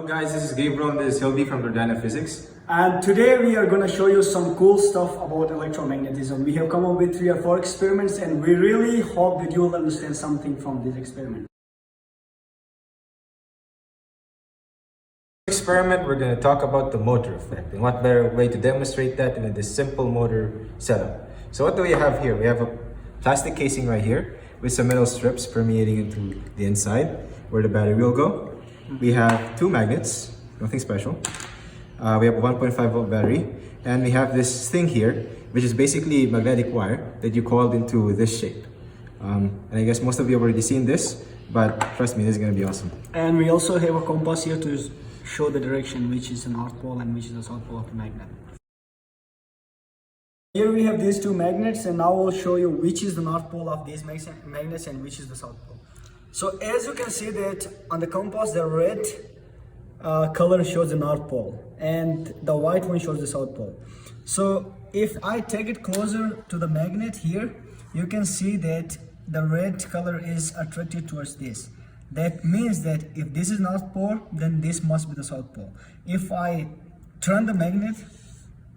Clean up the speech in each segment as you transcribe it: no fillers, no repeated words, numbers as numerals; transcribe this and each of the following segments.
Hello guys, this is Gabriel and this is Hildy from Organic Physics. And today we are going to show you some cool stuff about electromagnetism. We have come up with 3 or 4 experiments and we really hope that you will understand something from this experiment. Experiment, we're going to talk about the motor effect, and what better way to demonstrate that than in this simple motor setup. So what do we have here? We have a plastic casing right here with some metal strips permeating into the inside where the battery will go. We have 2 magnets, nothing special. We have a 1.5 volt battery, and we have this thing here which is basically magnetic wire that you coiled into this shape. And I guess most of you have already seen this, but trust me, this is going to be awesome. And we also have a compass here to show the direction, which is the north pole and which is the south pole of the magnet. Here we have these 2 magnets, and now we'll show you which is the north pole of these magnets and which is the south pole. So as you can see that on the compass, the red color shows the north pole and the white one shows the south pole. So if I take it closer to the magnet here, you can see that the red color is attracted towards this. That means that if this is north pole, then this must be the south pole. If I turn the magnet,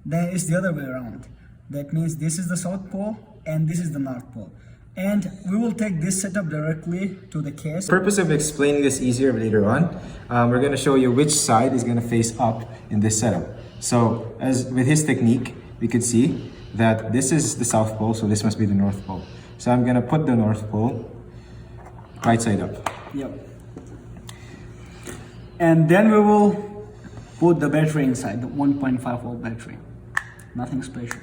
then it's the other way around. That means this is the south pole and this is the north pole. And we will take this setup directly to the case. For the purpose of explaining this easier later on, we're going to show you which side is going to face up in this setup. So as with his technique, we could see that this is the south pole, so this must be the north pole. So I'm going to put the north pole right side up. Yep. And then we will put the battery inside, the 1.5 volt battery. Nothing special.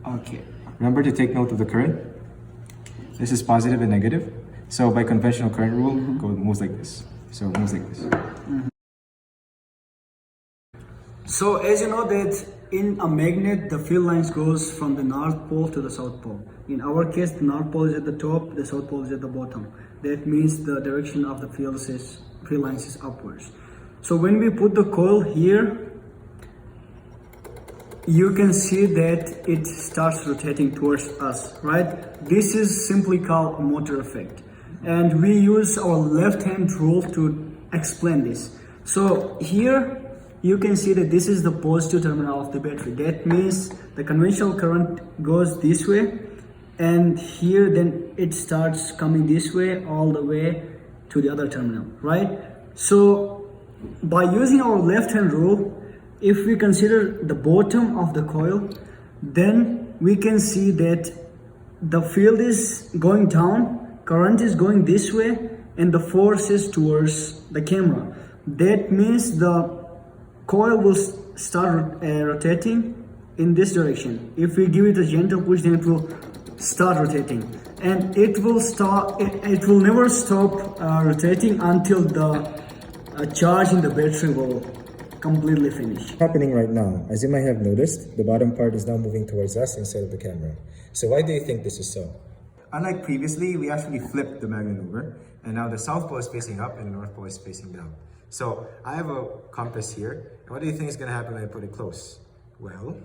Okay. Remember to take note of the current. This is positive and negative. So by conventional current rule, moves like this. So it moves like this. So as you know that in a magnet, the field lines goes from the north pole to the south pole. In our case, the north pole is at the top, the south pole is at the bottom. That means the direction of the field lines is upwards. So when we put the coil here, you can see that it starts rotating towards us, right? This is simply called a motor effect. And we use our left hand rule to explain this. So here you can see that this is the positive terminal of the battery. That means the conventional current goes this way, and here then it starts coming this way all the way to the other terminal, right? So by using our left hand rule, if we consider the bottom of the coil, then we can see that the field is going down, current is going this way, and the force is towards the camera. That means the coil will start rotating in this direction. If we give it a gentle push, then it will start rotating, and it will never stop rotating until the charge in the battery will completely finish. Happening right now, as you might have noticed, the bottom part is now moving towards us instead of the camera. So why do you think this is so? Unlike previously, we actually flipped the magnet over, and now the south pole is facing up and the north pole is facing down. So I have a compass here, and what do you think is going to happen when I put it close? Well,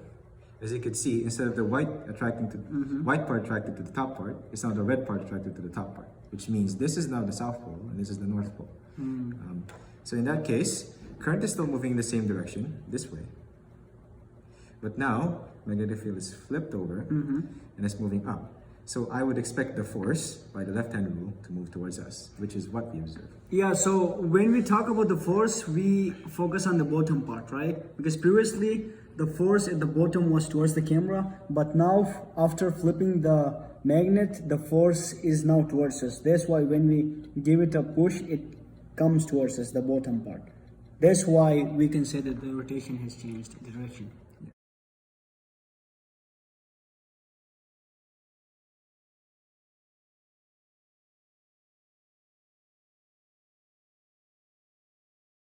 as you can see, instead of the white white part attracted to the top part, it's now the red part attracted to the top part, which means this is now the south pole and this is the north pole. So in that case, current is still moving in the same direction, this way. But now, magnetic field is flipped over and it's moving up. So I would expect the force, by the left-hand rule, to move towards us, which is what we observe. Yeah, so when we talk about the force, we focus on the bottom part, right? Because previously, the force at the bottom was towards the camera, but now, after flipping the magnet, the force is now towards us. That's why when we give it a push, it comes towards us, the bottom part. That's why we can say that the rotation has changed the direction.